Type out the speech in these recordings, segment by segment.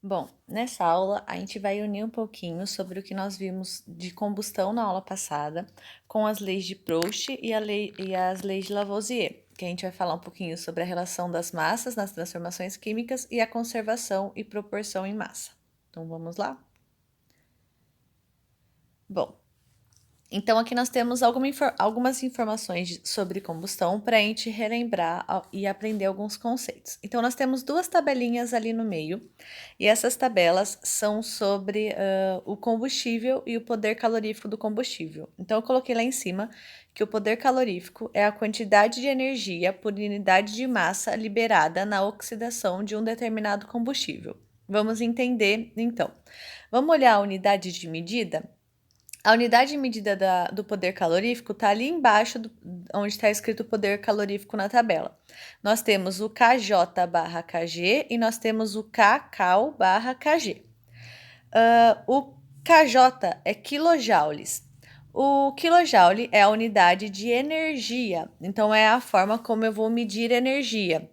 Bom, nessa aula a gente vai unir um pouquinho sobre o que nós vimos de combustão na aula passada, com as leis de Proust e as leis de Lavoisier, que a gente vai falar um pouquinho sobre a relação das massas nas transformações químicas e a conservação e proporção em massa. Então vamos lá? Bom, então, aqui nós temos algumas informações sobre combustão para a gente relembrar e aprender alguns conceitos. Então, nós temos duas tabelinhas ali no meio, e essas tabelas são sobre o combustível e o poder calorífico do combustível. Então, eu coloquei lá em cima que o poder calorífico é a quantidade de energia por unidade de massa liberada na oxidação de um determinado combustível. Vamos entender, então. Vamos olhar a unidade de medida? A unidade de medida do poder calorífico está ali embaixo, onde está escrito poder calorífico na tabela. Nós temos o kJ barra kg e nós temos o kcal barra kg. O kJ é quilojoules. O quilojoule é a unidade de energia, então é a forma como eu vou medir energia.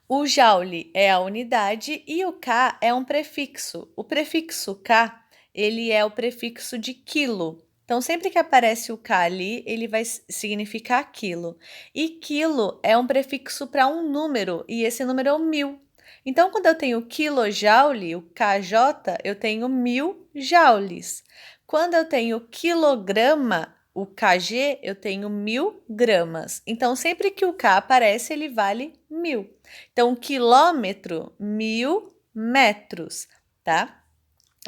O joule é a unidade e o K é um prefixo. O prefixo K, ele é o prefixo de quilo. Então, sempre que aparece o K ali, ele vai significar quilo. E quilo é um prefixo para um número, e esse número é o 1000. Então, quando eu tenho quilojoule, o KJ, eu tenho 1000 joules. Quando eu tenho quilograma, o kg, eu tenho 1000 gramas. Então, sempre que o K aparece, ele vale 1000. Então, quilômetro, 1000 metros, tá?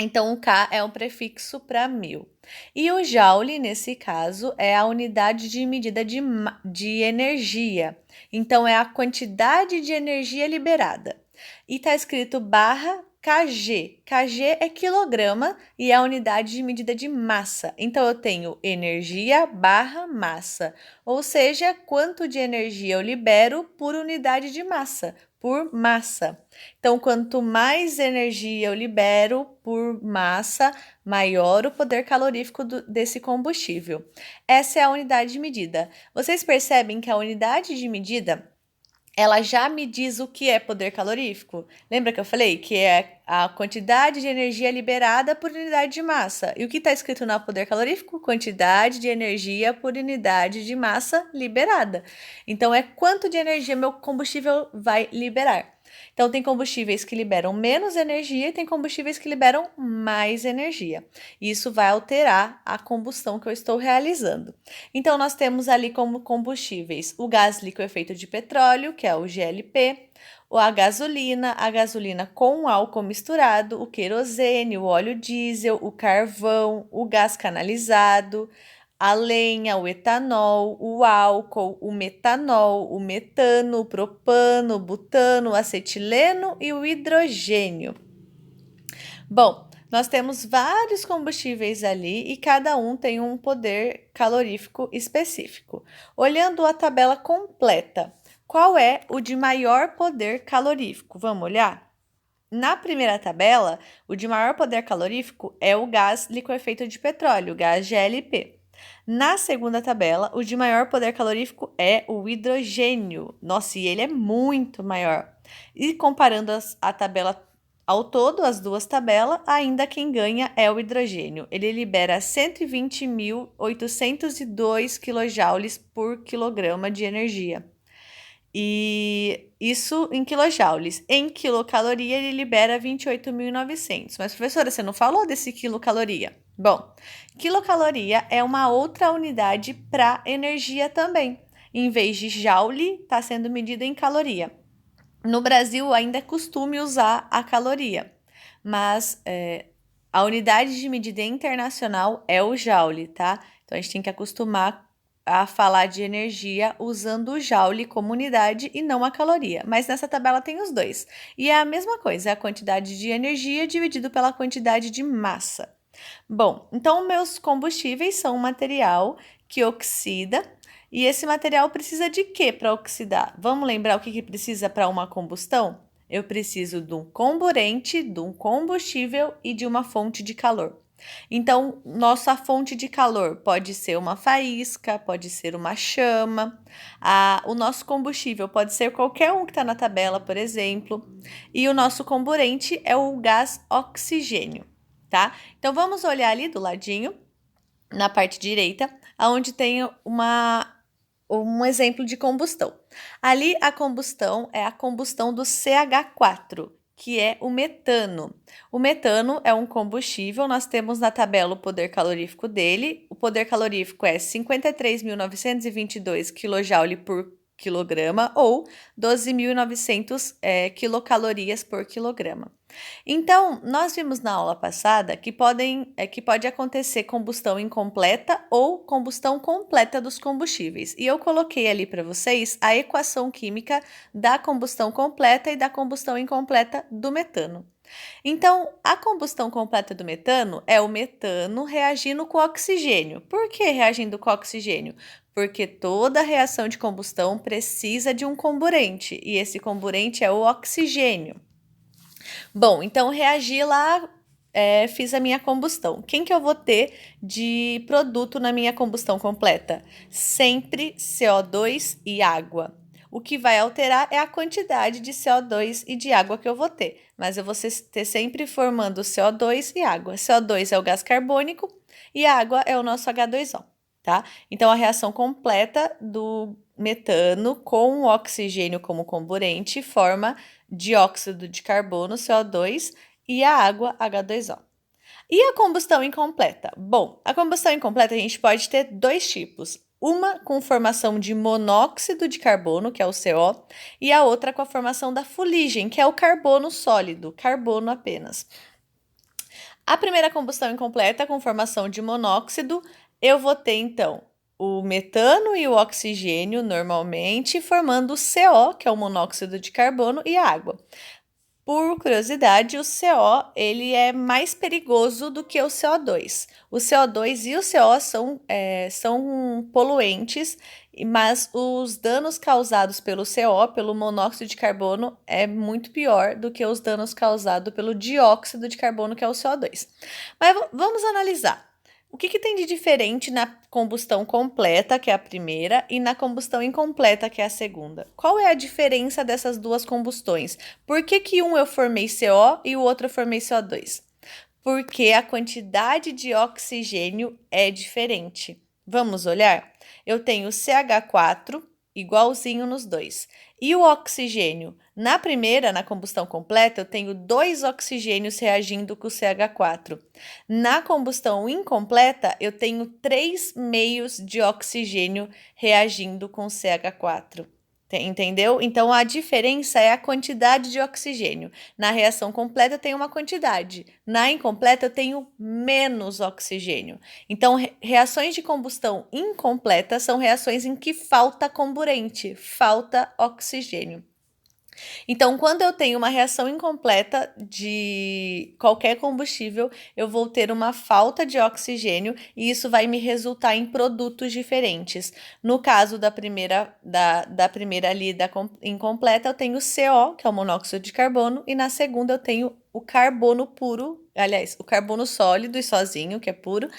Então, o K é um prefixo para 1000. E o joule, nesse caso, é a unidade de medida de energia. Então, é a quantidade de energia liberada. E está escrito barra kg. kg é quilograma e é a unidade de medida de massa. Então, eu tenho energia barra massa, ou seja, quanto de energia eu libero por unidade de massa, por massa. Então, quanto mais energia eu libero por massa, maior o poder calorífico desse combustível. Essa é a unidade de medida. Vocês percebem que a unidade de medida ela já me diz o que é poder calorífico? Lembra que eu falei que é a quantidade de energia liberada por unidade de massa? E o que está escrito no poder calorífico? Quantidade de energia por unidade de massa liberada. Então, é quanto de energia meu combustível vai liberar. Então, tem combustíveis que liberam menos energia e tem combustíveis que liberam mais energia. Isso vai alterar a combustão que eu estou realizando. Então, nós temos ali como combustíveis o gás liquefeito de petróleo, que é o GLP, a gasolina com álcool misturado, o querosene, o óleo diesel, o carvão, o gás canalizado, a lenha, o etanol, o álcool, o metanol, o metano, o propano, o butano, o acetileno e o hidrogênio. Bom, nós temos vários combustíveis ali e cada um tem um poder calorífico específico. Olhando a tabela completa, qual é o de maior poder calorífico? Vamos olhar? Na primeira tabela, o de maior poder calorífico é o gás liquefeito de petróleo, o gás GLP. Na segunda tabela, o de maior poder calorífico é o hidrogênio. Nossa, e ele é muito maior. E comparando a tabela ao todo, as duas tabelas, ainda quem ganha é o hidrogênio. Ele libera 120.802 kJ por quilograma de energia. E isso em kilojoules. Em quilocaloria, ele libera 28.900. Mas, professora, você não falou desse quilocaloria? Bom, quilocaloria é uma outra unidade para energia também. Em vez de joule, está sendo medida em caloria. No Brasil, ainda é costume usar a caloria, mas a unidade de medida internacional é o joule, tá? Então, a gente tem que acostumar a falar de energia usando o joule como unidade e não a caloria. Mas nessa tabela tem os dois. E é a mesma coisa, é a quantidade de energia dividido pela quantidade de massa. Bom, então meus combustíveis são um material que oxida e esse material precisa de quê para oxidar? Vamos lembrar o que precisa para uma combustão? Eu preciso de um comburente, de um combustível e de uma fonte de calor. Então, nossa fonte de calor pode ser uma faísca, pode ser uma chama, o nosso combustível pode ser qualquer um que está na tabela, por exemplo, e o nosso comburente é o gás oxigênio, tá? Então, vamos olhar ali do ladinho, na parte direita, onde tem um exemplo de combustão. Ali a combustão é a combustão do CH4, que é o metano. O metano é um combustível, nós temos na tabela o poder calorífico dele. O poder calorífico é 53.922 kJ por quilograma ou 12.900 quilocalorias por quilograma. Então, nós vimos na aula passada que pode acontecer combustão incompleta ou combustão completa dos combustíveis. E eu coloquei ali para vocês a equação química da combustão completa e da combustão incompleta do metano. Então, a combustão completa do metano é o metano reagindo com oxigênio. Por que reagindo com oxigênio? Porque toda reação de combustão precisa de um comburente, e esse comburente é o oxigênio. Bom, então reagi lá, fiz a minha combustão. Quem que eu vou ter de produto na minha combustão completa? Sempre CO2 e água. O que vai alterar é a quantidade de CO2 e de água que eu vou ter, mas eu vou ter sempre formando CO2 e água. CO2 é o gás carbônico e a água é o nosso H2O, tá? Então, a reação completa do metano com o oxigênio como comburente forma dióxido de carbono, CO2, e a água, H2O. E a combustão incompleta? Bom, a combustão incompleta a gente pode ter dois tipos. Uma com formação de monóxido de carbono, que é o CO, e a outra com a formação da fuligem, que é o carbono sólido, carbono apenas. A primeira combustão incompleta, com formação de monóxido, eu vou ter então o metano e o oxigênio normalmente formando o CO, que é o monóxido de carbono, e a água. Por curiosidade, o CO ele é mais perigoso do que o CO2. O CO2 e o CO são poluentes, mas os danos causados pelo CO, pelo monóxido de carbono, é muito pior do que os danos causados pelo dióxido de carbono, que é o CO2. Mas vamos analisar. O que tem de diferente na combustão completa, que é a primeira, e na combustão incompleta, que é a segunda? Qual é a diferença dessas duas combustões? Por que um eu formei CO e o outro eu formei CO2? Porque a quantidade de oxigênio é diferente. Vamos olhar? Eu tenho CH4 igualzinho nos dois. E o oxigênio? Na primeira, na combustão completa, eu tenho 2 oxigênios reagindo com o CH4. Na combustão incompleta, eu tenho 3 meios de oxigênio reagindo com o CH4. Entendeu? Então, a diferença é a quantidade de oxigênio. Na reação completa, eu tenho uma quantidade. Na incompleta, eu tenho menos oxigênio. Então, reações de combustão incompleta são reações em que falta comburente, falta oxigênio. Então, quando eu tenho uma reação incompleta de qualquer combustível, eu vou ter uma falta de oxigênio e isso vai me resultar em produtos diferentes. No caso da primeira ali, da incompleta, eu tenho CO, que é o monóxido de carbono, e na segunda eu tenho o carbono puro, aliás, o carbono sólido e sozinho, que é puro,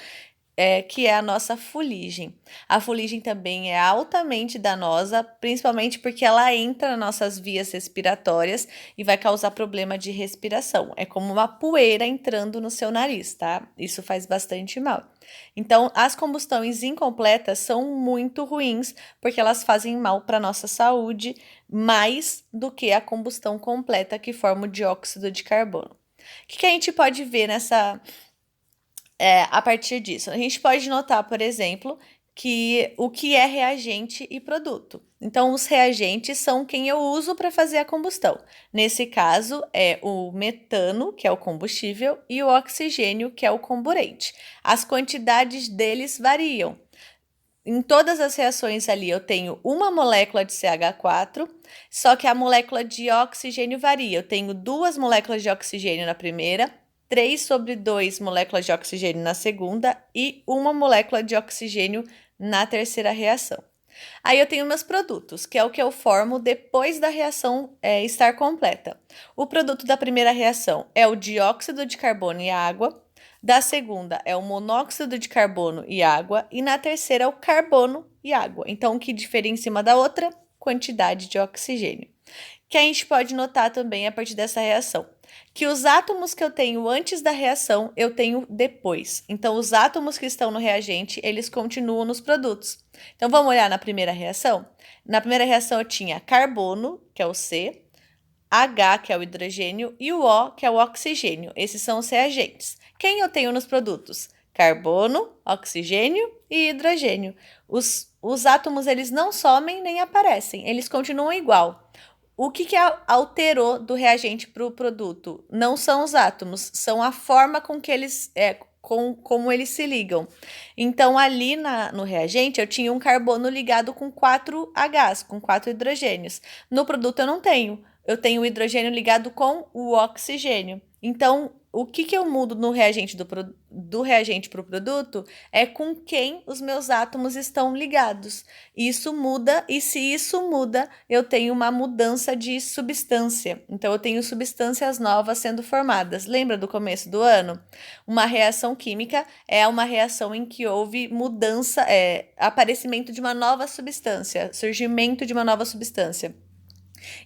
que é a nossa fuligem. A fuligem também é altamente danosa, principalmente porque ela entra nas nossas vias respiratórias e vai causar problema de respiração. É como uma poeira entrando no seu nariz, tá? Isso faz bastante mal. Então, as combustões incompletas são muito ruins, porque elas fazem mal para a nossa saúde, mais do que a combustão completa, que forma o dióxido de carbono. O que a gente pode ver a partir disso? A gente pode notar, por exemplo, que o que é reagente e produto. Então, os reagentes são quem eu uso para fazer a combustão. Nesse caso, é o metano, que é o combustível, e o oxigênio, que é o comburente. As quantidades deles variam. Em todas as reações ali, eu tenho uma molécula de CH4, só que a molécula de oxigênio varia. Eu tenho 2 moléculas de oxigênio na primeira, 3/2 moléculas de oxigênio na segunda e 1 molécula de oxigênio na terceira reação. Aí eu tenho meus produtos, que é o que eu formo depois da reação estar completa. O produto da primeira reação é o dióxido de carbono e a água. Da segunda é o monóxido de carbono e água. E na terceira é o carbono e água. Então, o que diferencia uma da outra? Quantidade de oxigênio. Que a gente pode notar também a partir dessa reação, que os átomos que eu tenho antes da reação, eu tenho depois. Então, os átomos que estão no reagente, eles continuam nos produtos. Então, vamos olhar na primeira reação? Na primeira reação eu tinha carbono, que é o C, H, que é o hidrogênio, e o O, que é o oxigênio. Esses são os reagentes. Quem eu tenho nos produtos? Carbono, oxigênio e hidrogênio. Os átomos, eles não somem nem aparecem, eles continuam igual. O que alterou do reagente para o produto? Não são os átomos, são a forma com que eles como eles se ligam. Então, ali no reagente, eu tinha um carbono ligado com 4 Hs, com 4 hidrogênios. No produto, eu não tenho. Eu tenho o hidrogênio ligado com o oxigênio. Então, o que eu mudo no reagente do reagente para o produto é com quem os meus átomos estão ligados. Isso muda, e se isso muda, eu tenho uma mudança de substância. Então, eu tenho substâncias novas sendo formadas. Lembra do começo do ano? Uma reação química é uma reação em que houve mudança, aparecimento de uma nova substância, surgimento de uma nova substância.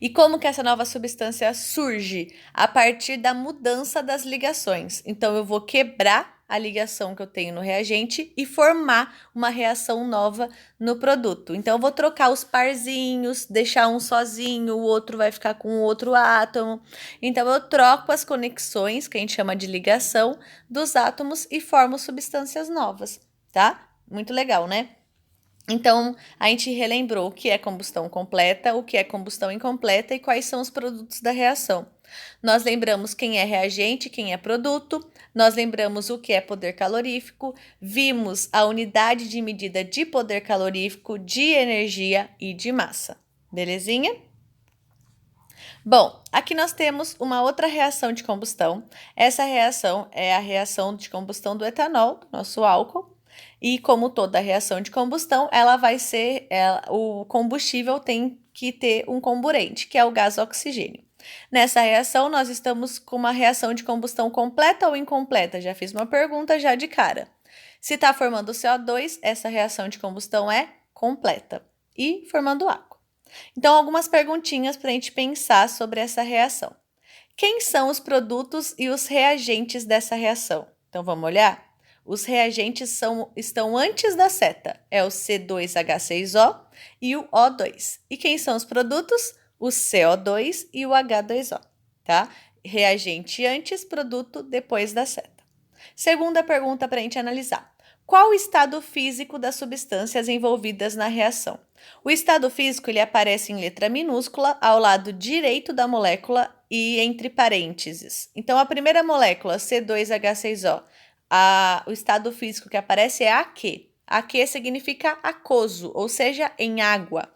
E como que essa nova substância surge? A partir da mudança das ligações. Então, eu vou quebrar a ligação que eu tenho no reagente e formar uma reação nova no produto. Então, eu vou trocar os parzinhos, deixar um sozinho, o outro vai ficar com o outro átomo. Então, eu troco as conexões, que a gente chama de ligação, dos átomos e formo substâncias novas, tá? Muito legal, né? Então, a gente relembrou o que é combustão completa, o que é combustão incompleta e quais são os produtos da reação. Nós lembramos quem é reagente, quem é produto, nós lembramos o que é poder calorífico, vimos a unidade de medida de poder calorífico, de energia e de massa. Belezinha? Bom, aqui nós temos uma outra reação de combustão. Essa reação é a reação de combustão do etanol, nosso álcool. E como toda reação de combustão, ela vai ser, o combustível tem que ter um comburente, que é o gás oxigênio. Nessa reação, nós estamos com uma reação de combustão completa ou incompleta? Já fiz uma pergunta já de cara. Se está formando CO2, essa reação de combustão é completa. E formando água. Então, algumas perguntinhas para a gente pensar sobre essa reação. Quem são os produtos e os reagentes dessa reação? Então, vamos olhar? Os reagentes estão antes da seta. É o C2H6O e o O2. E quem são os produtos? O CO2 e o H2O, tá? Reagente antes, produto depois da seta. Segunda pergunta para a gente analisar. Qual o estado físico das substâncias envolvidas na reação? O estado físico ele aparece em letra minúscula ao lado direito da molécula e entre parênteses. Então, a primeira molécula, C2H6O, o estado físico que aparece é aquê. Aquê significa aquoso, ou seja, em água.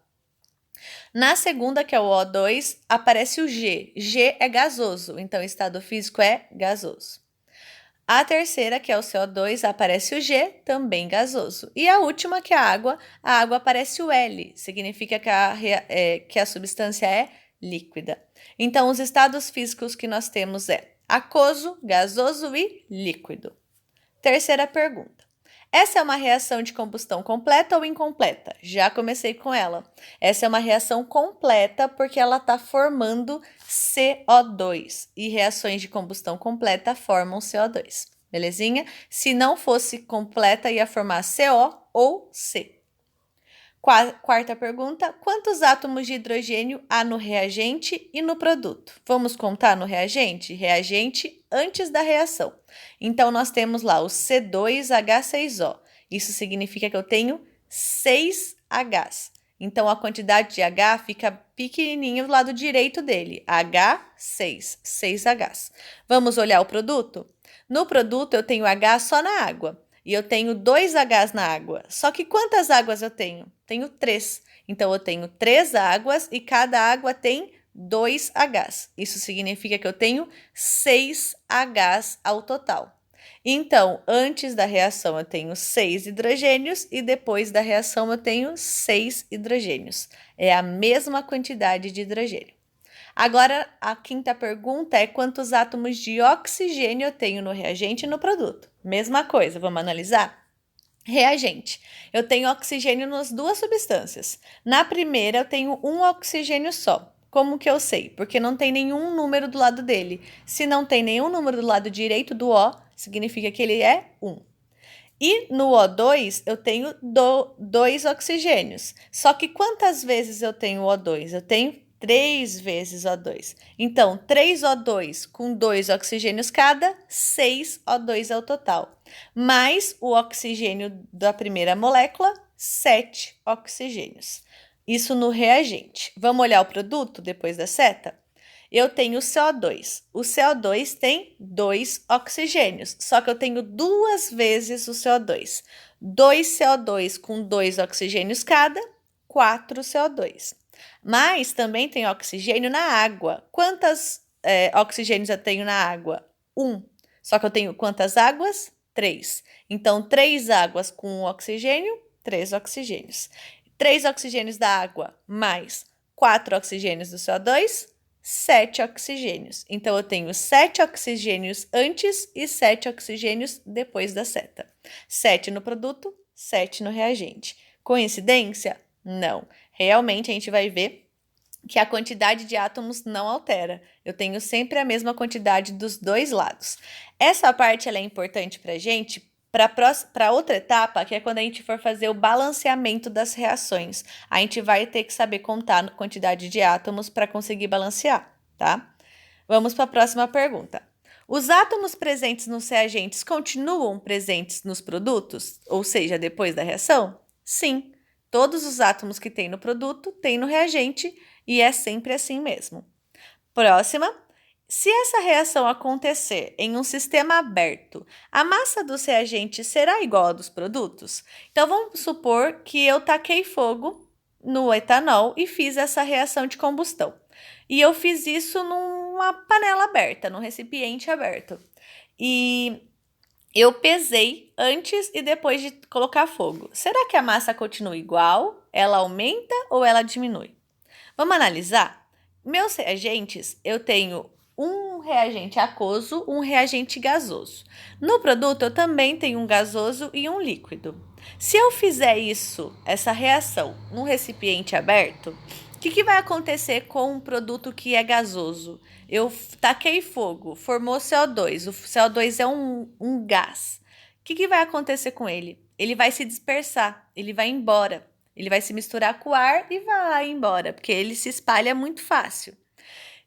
Na segunda, que é o O2, aparece o G. G é gasoso, então o estado físico é gasoso. A terceira, que é o CO2, aparece o G, também gasoso. E a última, que é a água aparece o L, significa que a substância é líquida. Então, os estados físicos que nós temos é aquoso, gasoso e líquido. Terceira pergunta. Essa é uma reação de combustão completa ou incompleta? Já comecei com ela. Essa é uma reação completa porque ela está formando CO2. E reações de combustão completa formam CO2. Belezinha? Se não fosse completa, ia formar CO ou C. Quarta pergunta. Quantos átomos de hidrogênio há no reagente e no produto? Vamos contar no reagente? Reagente antes da reação. Então, nós temos lá o C2H6O. Isso significa que eu tenho 6 Hs. Então, a quantidade de H fica pequenininho do lado direito dele. H6, 6 Hs. Vamos olhar o produto? No produto, eu tenho H só na água. E eu tenho 2 Hs na água. Só que quantas águas eu tenho? Tenho 3. Então, eu tenho 3 águas e cada água tem 2 Hs. Isso significa que eu tenho 6 Hs ao total. Então, antes da reação eu tenho 6 hidrogênios e depois da reação eu tenho 6 hidrogênios. É a mesma quantidade de hidrogênio. Agora, a quinta pergunta é quantos átomos de oxigênio eu tenho no reagente e no produto? Mesma coisa, vamos analisar? Reagente. Eu tenho oxigênio nas duas substâncias. Na primeira, eu tenho um oxigênio só. Como que eu sei? Porque não tem nenhum número do lado dele. Se não tem nenhum número do lado direito do O, significa que ele é 1. E no O2 eu tenho dois oxigênios. Só que quantas vezes eu tenho O2? Eu tenho 3 vezes O2. Então, 3 O2 com 2 oxigênios cada, 6 O2 é o total. Mais o oxigênio da primeira molécula, 7 oxigênios. Isso no reagente. Vamos olhar o produto depois da seta? Eu tenho CO2. O CO2 tem 2 oxigênios, só que eu tenho 2 vezes o CO2. 2 CO2 com 2 oxigênios cada, 4 CO2. Mas também tem oxigênio na água. Quantos oxigênios eu tenho na água? 1. Só que eu tenho quantas águas? 3. Então, 3 águas com 1 oxigênio, 3 oxigênios. 3 oxigênios da água mais 4 oxigênios do CO2, 7 oxigênios. Então, eu tenho 7 oxigênios antes e 7 oxigênios depois da seta. 7 no produto, 7 no reagente. Coincidência? Não. Realmente, a gente vai ver que a quantidade de átomos não altera. Eu tenho sempre a mesma quantidade dos dois lados. Essa parte ela é importante para a gente para outra etapa, que é quando a gente for fazer o balanceamento das reações. A gente vai ter que saber contar a quantidade de átomos para conseguir balancear, tá? Vamos para a próxima pergunta. Os átomos presentes nos reagentes continuam presentes nos produtos? Ou seja, depois da reação? Sim. Todos os átomos que tem no produto tem no reagente e é sempre assim mesmo. Próxima. Se essa reação acontecer em um sistema aberto, a massa dos reagentes será igual à dos produtos? Então, vamos supor que eu taquei fogo no etanol e fiz essa reação de combustão. E eu fiz isso numa panela aberta, num recipiente aberto. E eu pesei antes e depois de colocar fogo. Será que a massa continua igual? Ela aumenta ou ela diminui? Vamos analisar? Meus reagentes, eu tenho um reagente aquoso, um reagente gasoso. No produto, eu também tenho um gasoso e um líquido. Se eu fizer essa reação, num recipiente aberto, o que vai acontecer com um produto que é gasoso? Eu taquei fogo, formou CO2. O CO2 é um gás. O que vai acontecer com ele? Ele vai se dispersar, ele vai embora. Ele vai se misturar com o ar e vai embora, porque ele se espalha muito fácil.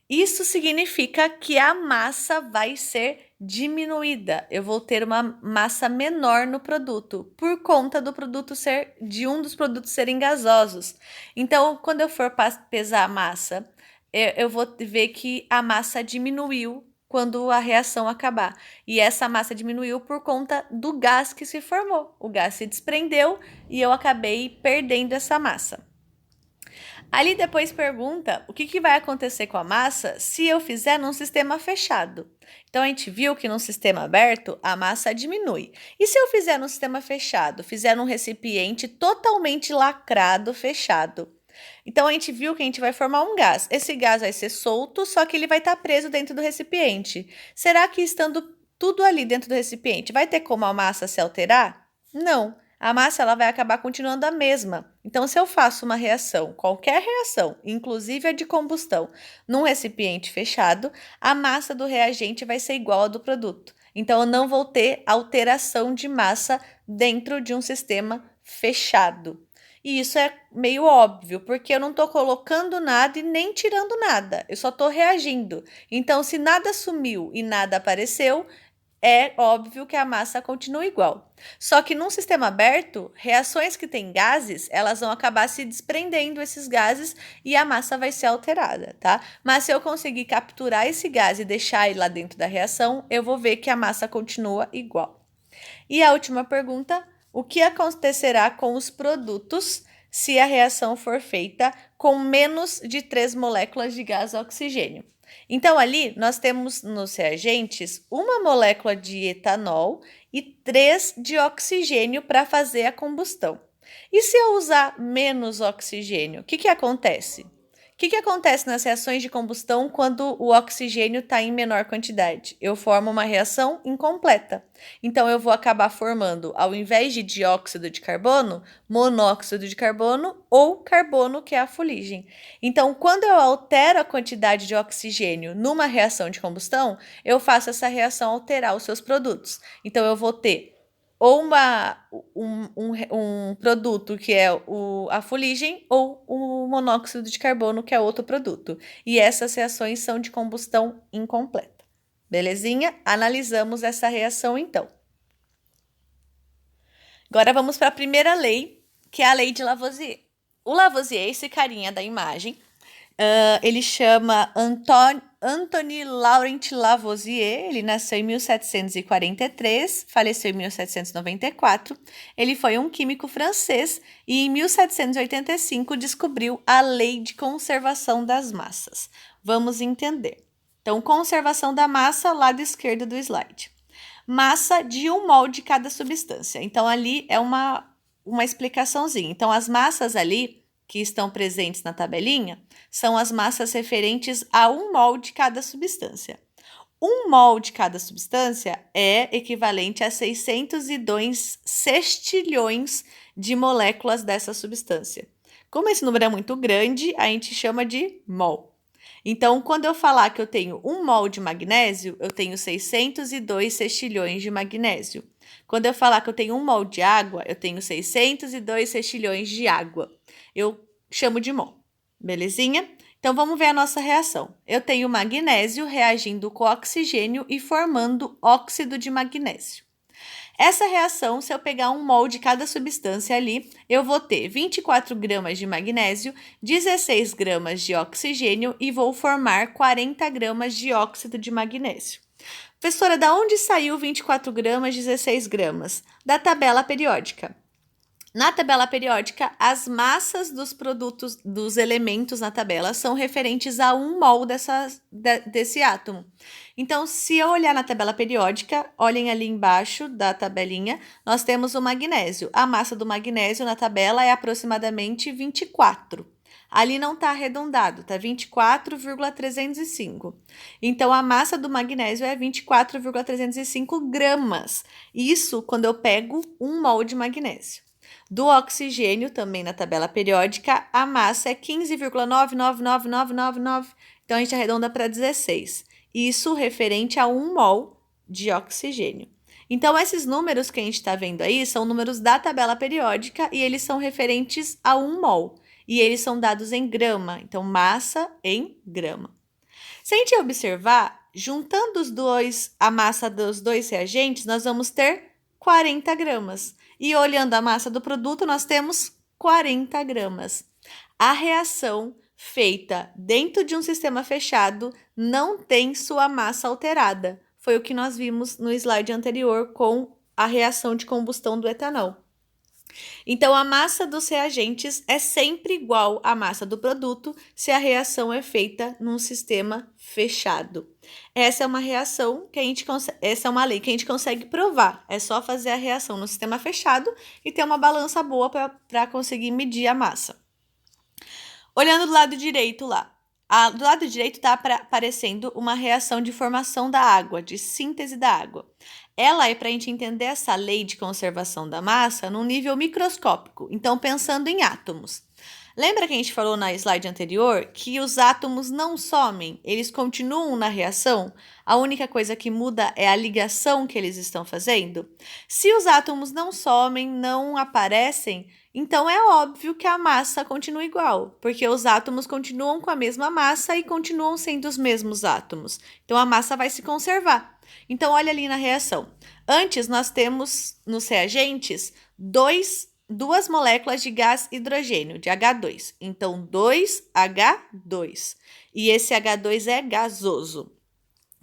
Isso significa que a massa vai ser diminuída. Eu vou ter uma massa menor no produto, por conta do produto de um dos produtos serem gasosos. Então, quando eu for pesar a massa, eu vou ver que a massa diminuiu quando a reação acabar. E essa massa diminuiu por conta do gás que se formou. O gás se desprendeu e eu acabei perdendo essa massa. Ali depois pergunta o que vai acontecer com a massa se eu fizer num sistema fechado. Então, a gente viu que num sistema aberto, a massa diminui. E se eu fizer num sistema fechado, fizer num recipiente totalmente lacrado, fechado? Então, a gente viu que a gente vai formar um gás. Esse gás vai ser solto, só que ele vai estar preso dentro do recipiente. Será que estando tudo ali dentro do recipiente, vai ter como a massa se alterar? Não. A massa ela vai acabar continuando a mesma. Então, se eu faço uma reação, qualquer reação, inclusive a de combustão, num recipiente fechado, a massa do reagente vai ser igual à do produto. Então, eu não vou ter alteração de massa dentro de um sistema fechado. E isso é meio óbvio, porque eu não estou colocando nada e nem tirando nada, eu só estou reagindo. Então, se nada sumiu e nada apareceu, é óbvio que a massa continua igual. Só que num sistema aberto, reações que têm gases, elas vão acabar se desprendendo esses gases e a massa vai ser alterada, tá? Mas se eu conseguir capturar esse gás e deixar ele lá dentro da reação, eu vou ver que a massa continua igual. E a última pergunta: o que acontecerá com os produtos se a reação for feita com menos de 3 moléculas de gás oxigênio? Então, ali nós temos nos reagentes uma molécula de etanol e 3 de oxigênio para fazer a combustão. E se eu usar menos oxigênio, o que acontece? que acontece nas reações de combustão quando o oxigênio está em menor quantidade? Eu formo uma reação incompleta. Então, eu vou acabar formando, ao invés de dióxido de carbono, monóxido de carbono ou carbono, que é a fuligem. Então, quando eu altero a quantidade de oxigênio numa reação de combustão, eu faço essa reação alterar os seus produtos. Então, eu vou ter ou um produto que é a fuligem ou o monóxido de carbono, que é outro produto. E essas reações são de combustão incompleta. Belezinha? Analisamos essa reação então. Agora vamos para a primeira lei, que é a lei de Lavoisier. O Lavoisier, esse carinha da imagem, ele chama Anthony Laurent Lavoisier. Ele nasceu em 1743, faleceu em 1794. Ele foi um químico francês e em 1785 descobriu a lei de conservação das massas. Vamos entender. Então, conservação da massa, lado esquerdo do slide. Massa de um mol de cada substância. Então, ali é uma explicaçãozinha. Então, as massas ali que estão presentes na tabelinha são as massas referentes a um mol de cada substância. Um mol de cada substância é equivalente a 602 sextilhões de moléculas dessa substância. Como esse número é muito grande, a gente chama de mol. Então, quando eu falar que eu tenho 1 mol de magnésio, eu tenho 602 sextilhões de magnésio. Quando eu falar que eu tenho 1 mol de água, eu tenho 602 sextilhões de água. Eu chamo de mol, belezinha? Então, vamos ver a nossa reação. Eu tenho magnésio reagindo com oxigênio e formando óxido de magnésio. Essa reação, se eu pegar 1 mol de cada substância ali, eu vou ter 24 gramas de magnésio, 16 gramas de oxigênio e vou formar 40 gramas de óxido de magnésio. Professora, da onde saiu 24 gramas, 16 gramas? Da tabela periódica. Na tabela periódica, as massas dos produtos, dos elementos na tabela, são referentes a 1 mol desse átomo. Então, se eu olhar na tabela periódica, olhem ali embaixo da tabelinha, nós temos o magnésio. A massa do magnésio na tabela é aproximadamente 24. Ali não está arredondado, está 24,305. Então, a massa do magnésio é 24,305 gramas. Isso quando eu pego 1 mol de magnésio. Do oxigênio, também na tabela periódica, a massa é 15,999999. Então, a gente arredonda para 16. Isso referente a 1 mol de oxigênio. Então, esses números que a gente está vendo aí são números da tabela periódica e eles são referentes a 1 mol. E eles são dados em grama. Então, massa em grama. Se a gente observar, juntando a massa dos dois reagentes, nós vamos ter 40 gramas. E olhando a massa do produto, nós temos 40 gramas. A reação feita dentro de um sistema fechado não tem sua massa alterada. Foi o que nós vimos no slide anterior com a reação de combustão do etanol. Então, a massa dos reagentes é sempre igual à massa do produto se a reação é feita num sistema fechado. Essa é uma reação que essa é uma lei que a gente consegue provar. É só fazer a reação no sistema fechado e ter uma balança boa para conseguir medir a massa. Olhando do lado direito lá. Do lado direito está aparecendo uma reação de formação da água, de síntese da água. Ela é para a gente entender essa lei de conservação da massa num nível microscópico, então pensando em átomos. Lembra que a gente falou na slide anterior que os átomos não somem, eles continuam na reação? A única coisa que muda é a ligação que eles estão fazendo? Se os átomos não somem, não aparecem, então é óbvio que a massa continua igual, porque os átomos continuam com a mesma massa e continuam sendo os mesmos átomos. Então a massa vai se conservar. Então olha ali na reação. Antes nós temos nos reagentes duas moléculas de gás hidrogênio, de H2. Então 2H2. E esse H2 é gasoso.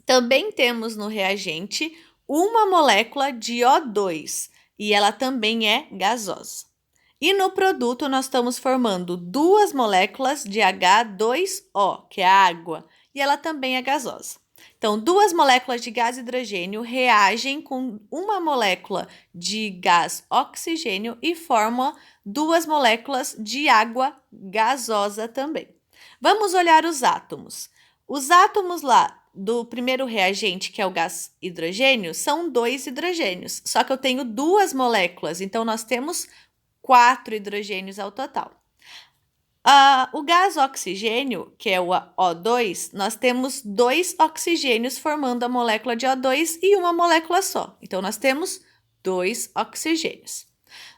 Também temos no reagente uma molécula de O2 e ela também é gasosa. E no produto nós estamos formando 2 moléculas de H2O, que é a água, e ela também é gasosa. Então, 2 moléculas de gás hidrogênio reagem com uma molécula de gás oxigênio e formam 2 moléculas de água gasosa também. Vamos olhar os átomos. Os átomos lá do primeiro reagente, que é o gás hidrogênio, são 2 hidrogênios. Só que eu tenho 2 moléculas, então nós temos 4 hidrogênios ao total. O gás oxigênio, que é o O2, nós temos 2 oxigênios formando a molécula de O2 e uma molécula só. Então, nós temos 2 oxigênios.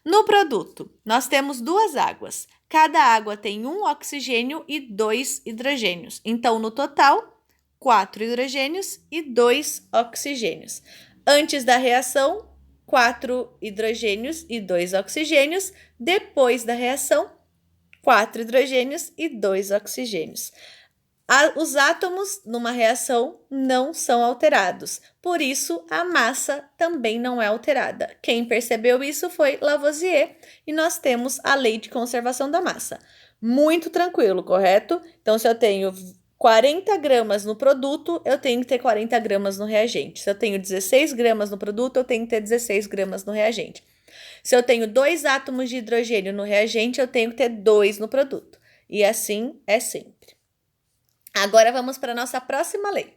No produto, nós temos 2 águas. Cada água tem 1 oxigênio e 2 hidrogênios. Então, no total, 4 hidrogênios e 2 oxigênios. Antes da reação, 4 hidrogênios e 2 oxigênios. Depois da reação, 4 hidrogênios e 2 oxigênios. Os átomos, numa reação, não são alterados. Por isso, a massa também não é alterada. Quem percebeu isso foi Lavoisier e nós temos a lei de conservação da massa. Muito tranquilo, correto? Então, se eu tenho 40 gramas no produto, eu tenho que ter 40 gramas no reagente. Se eu tenho 16 gramas no produto, eu tenho que ter 16 gramas no reagente. Se eu tenho 2 átomos de hidrogênio no reagente, eu tenho que ter 2 no produto. E assim é sempre. Agora vamos para a nossa próxima lei.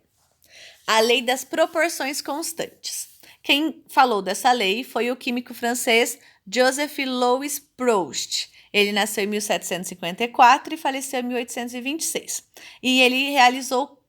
A lei das proporções constantes. Quem falou dessa lei foi o químico francês Joseph Louis Proust. Ele nasceu em 1754 e faleceu em 1826. E ele realizou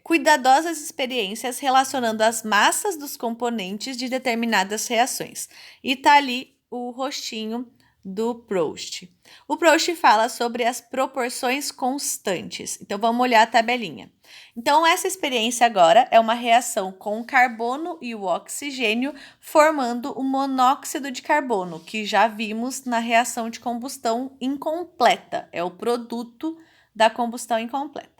cuidadosas experiências relacionando as massas dos componentes de determinadas reações. E tá ali o rostinho do Proust. O Proust fala sobre as proporções constantes. Então, vamos olhar a tabelinha. Então, essa experiência agora é uma reação com o carbono e o oxigênio, formando o monóxido de carbono, que já vimos na reação de combustão incompleta. É o produto da combustão incompleta.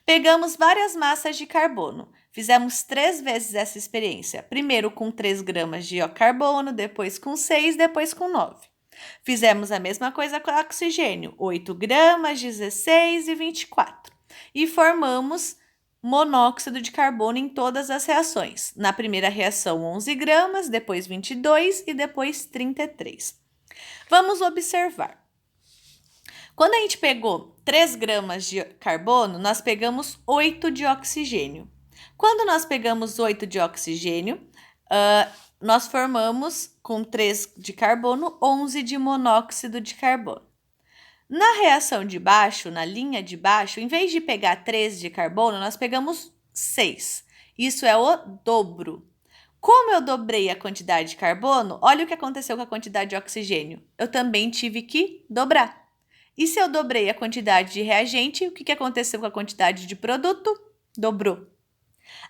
Pegamos várias massas de carbono. Fizemos 3 vezes essa experiência. Primeiro com 3 gramas de carbono, depois com 6, depois com 9. Fizemos a mesma coisa com o oxigênio. 8 gramas, 16 e 24. E formamos monóxido de carbono em todas as reações. Na primeira reação, 11 gramas, depois 22 e depois 33. Vamos observar. Quando a gente pegou 3 gramas de carbono, nós pegamos 8 de oxigênio. Quando nós pegamos 8 de oxigênio, nós formamos, com 3 de carbono, 11 de monóxido de carbono. Na reação de baixo, na linha de baixo, em vez de pegar 3 de carbono, nós pegamos 6. Isso é o dobro. Como eu dobrei a quantidade de carbono, olha o que aconteceu com a quantidade de oxigênio. Eu também tive que dobrar. E se eu dobrei a quantidade de reagente, o que aconteceu com a quantidade de produto? Dobrou.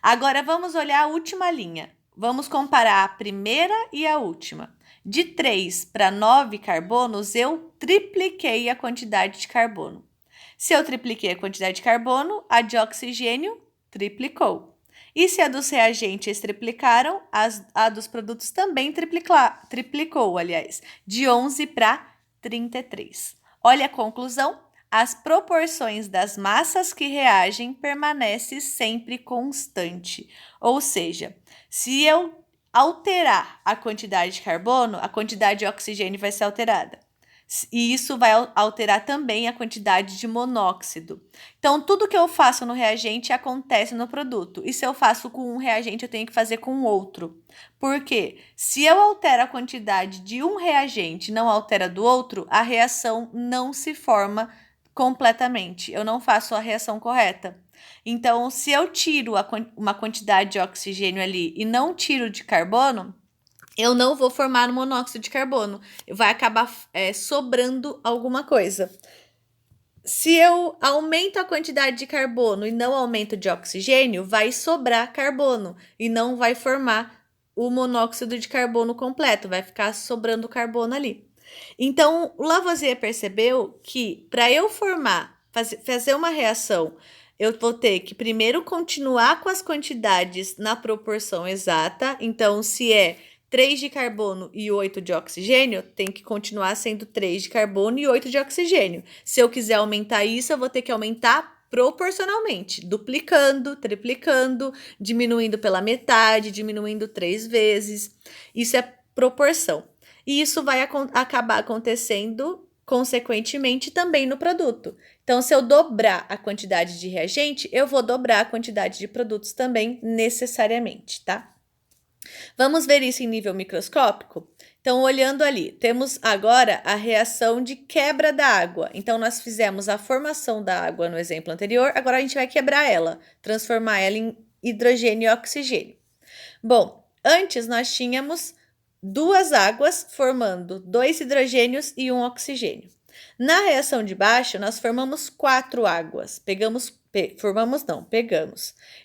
Agora vamos olhar a última linha. Vamos comparar a primeira e a última. De 3 para 9 carbonos, eu tripliquei a quantidade de carbono. Se eu tripliquei a quantidade de carbono, a de oxigênio triplicou. E se a dos reagentes triplicaram, a dos produtos também triplicou, de 11 para 33. Olha a conclusão. As proporções das massas que reagem permanecem sempre constante. Ou seja, se eu alterar a quantidade de carbono, a quantidade de oxigênio vai ser alterada. E isso vai alterar também a quantidade de monóxido. Então, tudo que eu faço no reagente acontece no produto. E se eu faço com um reagente, eu tenho que fazer com outro. Por quê? Se eu altero a quantidade de um reagente e não altera do outro, a reação não se forma completamente. Eu não faço a reação correta. Então, se eu tiro uma quantidade de oxigênio ali e não tiro de carbono, eu não vou formar um monóxido de carbono. Vai acabar sobrando alguma coisa. Se eu aumento a quantidade de carbono e não aumento de oxigênio, vai sobrar carbono e não vai formar o monóxido de carbono completo. Vai ficar sobrando carbono ali. Então, o Lavoisier percebeu que para eu fazer uma reação, eu vou ter que primeiro continuar com as quantidades na proporção exata. Então, se é 3 de carbono e 8 de oxigênio, tem que continuar sendo 3 de carbono e 8 de oxigênio. Se eu quiser aumentar isso, eu vou ter que aumentar proporcionalmente, duplicando, triplicando, diminuindo pela metade, diminuindo 3 vezes. Isso é proporção. E isso vai acabar acontecendo consequentemente também no produto. Então, se eu dobrar a quantidade de reagente, eu vou dobrar a quantidade de produtos também necessariamente, tá? Vamos ver isso em nível microscópico? Então, olhando ali, temos agora a reação de quebra da água. Então, nós fizemos a formação da água no exemplo anterior, agora a gente vai quebrar ela, transformar ela em hidrogênio e oxigênio. Bom, antes nós tínhamos duas águas formando 2 hidrogênios e 1 oxigênio. Na reação de baixo, nós formamos 4 águas. Pegamos.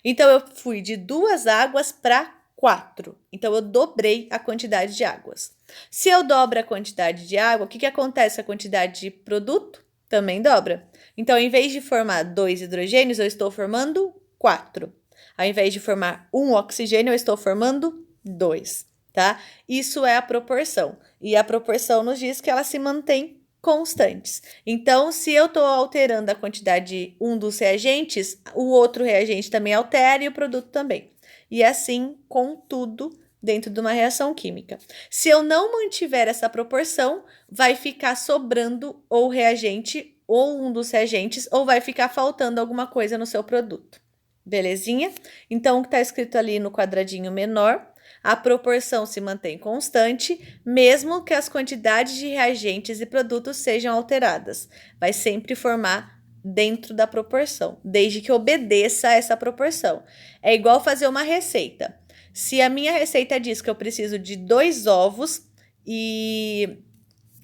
Então, eu fui de 2 águas para 4. Então, eu dobrei a quantidade de águas. Se eu dobro a quantidade de água, o que acontece com a quantidade de produto? Também dobra. Então, ao invés de formar 2 hidrogênios, eu estou formando 4. Ao invés de formar 1 oxigênio, eu estou formando 2, tá? Isso é a proporção. E a proporção nos diz que ela se mantém constantes. Então, se eu estou alterando a quantidade de um dos reagentes, o outro reagente também altera e o produto também. E assim com tudo dentro de uma reação química. Se eu não mantiver essa proporção, vai ficar sobrando ou reagente ou um dos reagentes, ou vai ficar faltando alguma coisa no seu produto. Belezinha? Então, o que está escrito ali no quadradinho menor, a proporção se mantém constante, mesmo que as quantidades de reagentes e produtos sejam alteradas. Vai sempre formar dentro da proporção, desde que obedeça a essa proporção. É igual fazer uma receita. Se a minha receita diz que eu preciso de 2 ovos e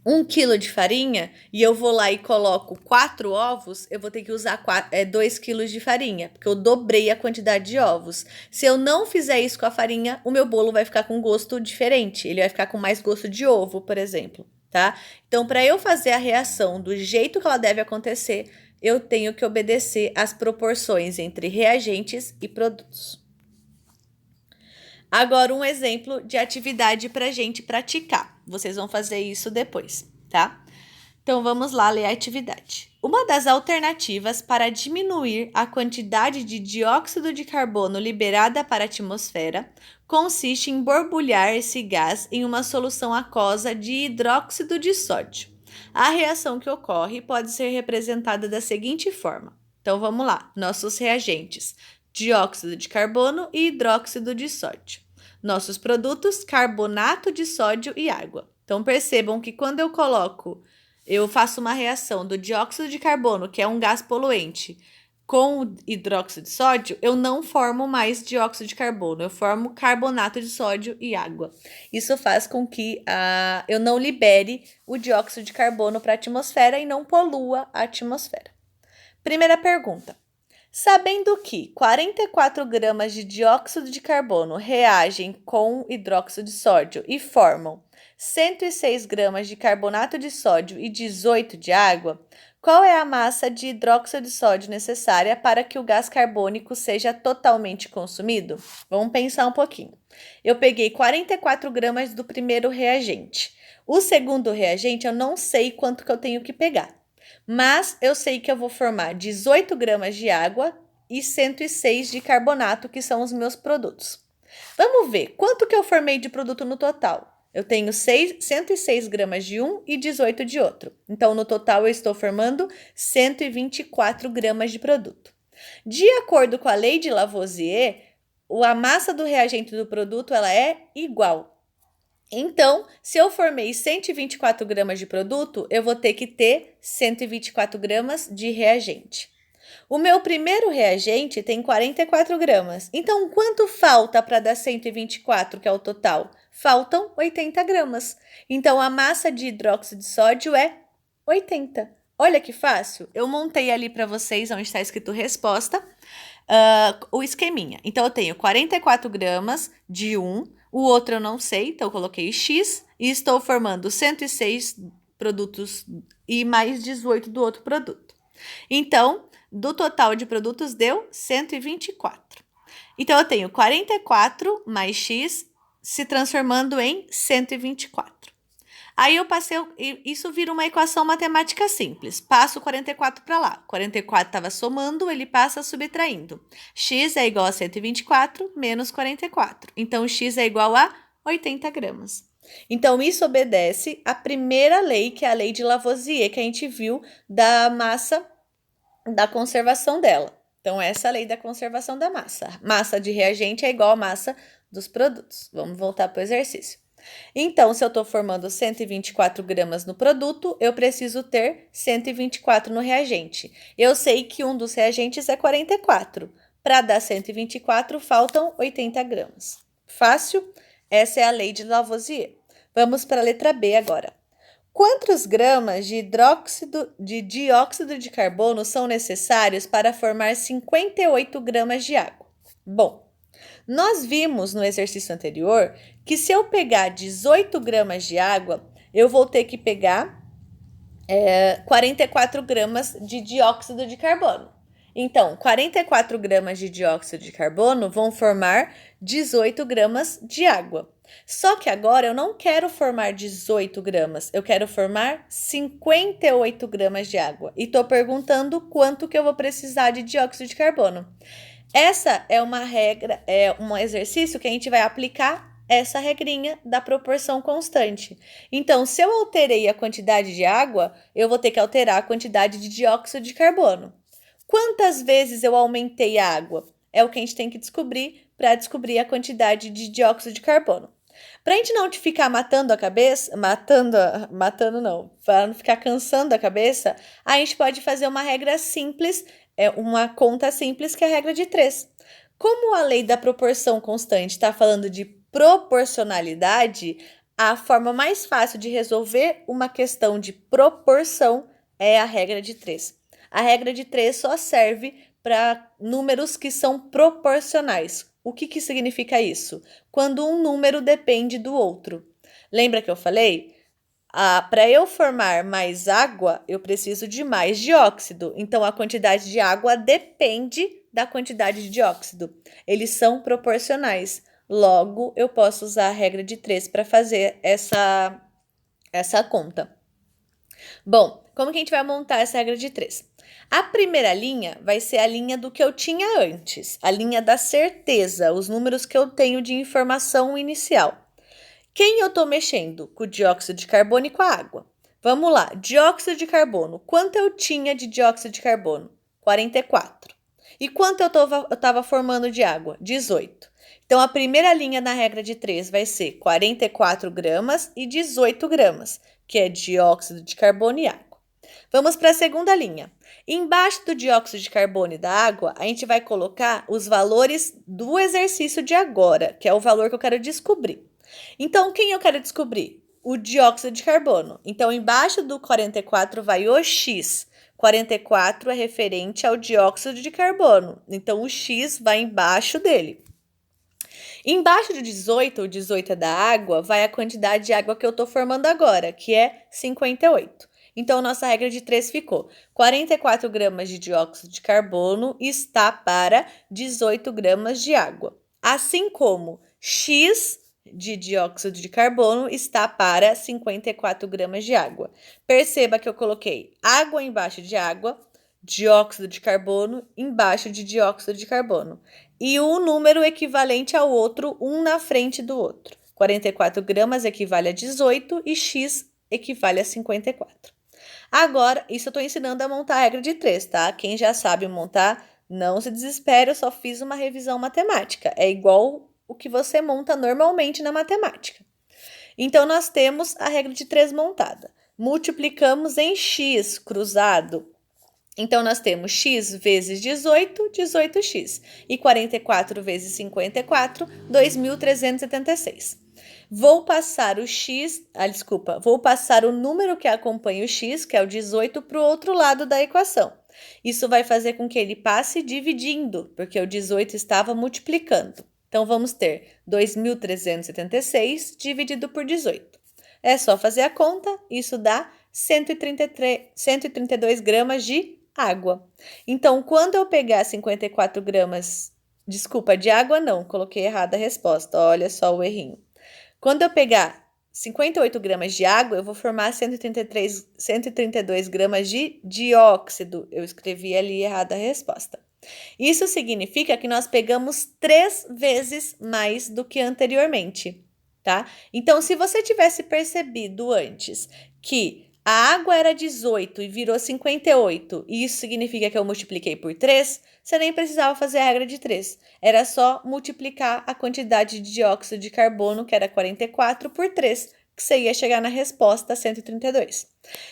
1 quilo de farinha, e eu vou lá e coloco 4 ovos, eu vou ter que usar 2 quilos de farinha, porque eu dobrei a quantidade de ovos. Se eu não fizer isso com a farinha, o meu bolo vai ficar com gosto diferente, ele vai ficar com mais gosto de ovo, por exemplo, tá? Então, para eu fazer a reação do jeito que ela deve acontecer, eu tenho que obedecer às proporções entre reagentes e produtos. Agora, um exemplo de atividade para a gente praticar. Vocês vão fazer isso depois, tá? Então, vamos lá ler a atividade. Uma das alternativas para diminuir a quantidade de dióxido de carbono liberada para a atmosfera consiste em borbulhar esse gás em uma solução aquosa de hidróxido de sódio. A reação que ocorre pode ser representada da seguinte forma. Então, vamos lá. Nossos reagentes: dióxido de carbono e hidróxido de sódio. Nossos produtos: carbonato de sódio e água. Então, percebam que quando eu faço uma reação do dióxido de carbono, que é um gás poluente, com o hidróxido de sódio, eu não formo mais dióxido de carbono, eu formo carbonato de sódio e água. Isso faz com que eu não libere o dióxido de carbono para a atmosfera e não polua a atmosfera. Primeira pergunta. Sabendo que 44 gramas de dióxido de carbono reagem com hidróxido de sódio e formam 106 gramas de carbonato de sódio e 18 de água, qual é a massa de hidróxido de sódio necessária para que o gás carbônico seja totalmente consumido? Vamos pensar um pouquinho. Eu peguei 44 gramas do primeiro reagente. O segundo reagente eu não sei quanto que eu tenho que pegar, mas eu sei que eu vou formar 18 gramas de água e 106 de carbonato, que são os meus produtos. Vamos ver quanto que eu formei de produto no total. Eu tenho 106 gramas de um e 18 de outro. Então, no total, eu estou formando 124 gramas de produto. De acordo com a lei de Lavoisier, a massa do reagente do produto ela é igual. Então, se eu formei 124 gramas de produto, eu vou ter que ter 124 gramas de reagente. O meu primeiro reagente tem 44 gramas. Então, quanto falta para dar 124, que é o total? Faltam 80 gramas. Então, a massa de hidróxido de sódio é 80. Olha que fácil. Eu montei ali para vocês, onde está escrito resposta, o esqueminha. Então, eu tenho 44 gramas de um, o outro eu não sei, então eu coloquei X e estou formando 106 produtos e mais 18 do outro produto. Então, do total de produtos deu 124. Então, eu tenho 44 mais X se transformando em 124. Aí eu passei, isso vira uma equação matemática simples. Passo 44 para lá. 44 estava somando, ele passa subtraindo. X é igual a 124 menos 44. Então, X é igual a 80 gramas. Então, isso obedece à primeira lei, que é a lei de Lavoisier, que a gente viu da massa da conservação dela. Então, essa é a lei da conservação da massa. Massa de reagente é igual a massa dos produtos. Vamos voltar para o exercício. Então, se eu estou formando 124 gramas no produto, eu preciso ter 124 no reagente. Eu sei que um dos reagentes é 44. Para dar 124, faltam 80 gramas. Fácil? Essa é a lei de Lavoisier. Vamos para a letra B agora. Quantos gramas de dióxido de carbono são necessários para formar 58 gramas de água? Bom, nós vimos no exercício anterior que se eu pegar 18 gramas de água, eu vou ter que pegar 44 gramas de dióxido de carbono. Então, 44 gramas de dióxido de carbono vão formar 18 gramas de água. Só que agora eu não quero formar 18 gramas, eu quero formar 58 gramas de água. E estou perguntando quanto que eu vou precisar de dióxido de carbono. Essa é uma regra, é um exercício que a gente vai aplicar essa regrinha da proporção constante. Então, se eu alterei a quantidade de água, eu vou ter que alterar a quantidade de dióxido de carbono. Quantas vezes eu aumentei a água? É o que a gente tem que descobrir para descobrir a quantidade de dióxido de carbono. Para a gente não te ficar matando a cabeça, para não ficar cansando a cabeça, a gente pode fazer uma regra simples, uma conta simples, que é a regra de 3. Como a lei da proporção constante está falando de proporcionalidade, a forma mais fácil de resolver uma questão de proporção é a regra de 3. A regra de 3 só serve para números que são proporcionais. O que significa isso? Quando um número depende do outro. Lembra que eu falei? Para eu formar mais água, eu preciso de mais dióxido. Então, a quantidade de água depende da quantidade de dióxido. Eles são proporcionais. Logo, eu posso usar a regra de 3 para fazer essa conta. Bom, como que a gente vai montar essa regra de 3? A primeira linha vai ser a linha do que eu tinha antes, a linha da certeza, os números que eu tenho de informação inicial. Quem eu estou mexendo? Com o dióxido de carbono e com a água. Vamos lá, dióxido de carbono. Quanto eu tinha de dióxido de carbono? 44. E quanto eu estava formando de água? 18. Então, a primeira linha na regra de 3 vai ser 44 gramas e 18 gramas, que é dióxido de carbono e água. Vamos para a segunda linha. Embaixo do dióxido de carbono e da água, a gente vai colocar os valores do exercício de agora, que é o valor que eu quero descobrir. Então, quem eu quero descobrir? O dióxido de carbono. Então, embaixo do 44 vai o X. 44 é referente ao dióxido de carbono. Então, o X vai embaixo dele. Embaixo do 18, o 18 é da água, vai a quantidade de água que eu estou formando agora, que é 58. Então, nossa regra de 3 ficou: 44 gramas de dióxido de carbono está para 18 gramas de água. Assim como X de dióxido de carbono está para 54 gramas de água. Perceba que eu coloquei água embaixo de água, dióxido de carbono embaixo de dióxido de carbono. E um número equivalente ao outro, um na frente do outro. 44 gramas equivale a 18 e X equivale a 54. Agora, isso eu estou ensinando a montar a regra de 3, tá? Quem já sabe montar, não se desespere, eu só fiz uma revisão matemática. É igual o que você monta normalmente na matemática. Então, nós temos a regra de 3 montada. Multiplicamos em x cruzado. Então, nós temos x vezes 18, 18x. E 44 vezes 54, 2.376. Vou passar vou passar o número que acompanha o x, que é o 18, para o outro lado da equação. Isso vai fazer com que ele passe dividindo, porque o 18 estava multiplicando. Então, vamos ter 2.376 dividido por 18. É só fazer a conta, isso dá 132 gramas de água. Então, quando eu pegar 54 gramas, de água não, coloquei errada a resposta, olha só o errinho. Quando eu pegar 58 gramas de água, eu vou formar 132 gramas de dióxido. Eu escrevi ali errada a resposta. Isso significa que nós pegamos 3 vezes mais do que anteriormente, tá? Então, se você tivesse percebido antes que a água era 18 e virou 58, e isso significa que eu multipliquei por 3, você nem precisava fazer a regra de 3. Era só multiplicar a quantidade de dióxido de carbono, que era 44, por 3, que você ia chegar na resposta 132.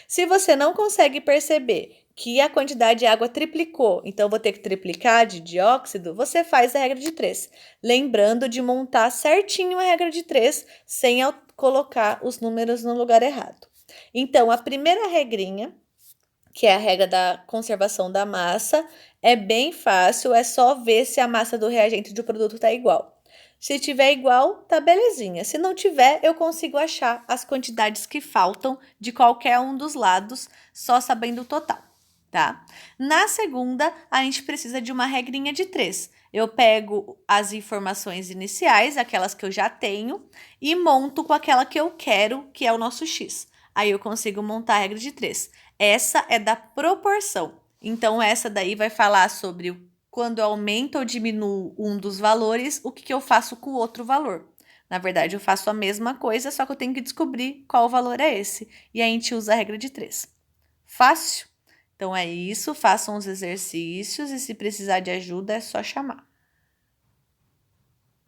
Se você não consegue perceber que a quantidade de água triplicou, então eu vou ter que triplicar de dióxido, você faz a regra de 3. Lembrando de montar certinho a regra de 3, sem colocar os números no lugar errado. Então, a primeira regrinha, que é a regra da conservação da massa, é bem fácil, é só ver se a massa do reagente do produto está igual. Se tiver igual, tá belezinha. Se não tiver, eu consigo achar as quantidades que faltam de qualquer um dos lados, só sabendo o total, tá? Na segunda, a gente precisa de uma regrinha de 3. Eu pego as informações iniciais, aquelas que eu já tenho, e monto com aquela que eu quero, que é o nosso x. Aí eu consigo montar a regra de 3. Essa é da proporção. Então, essa daí vai falar sobre quando eu aumento ou diminuo um dos valores, o que eu faço com o outro valor. Na verdade, eu faço a mesma coisa, só que eu tenho que descobrir qual valor é esse. E a gente usa a regra de 3. Fácil? Então é isso, façam os exercícios e se precisar de ajuda é só chamar.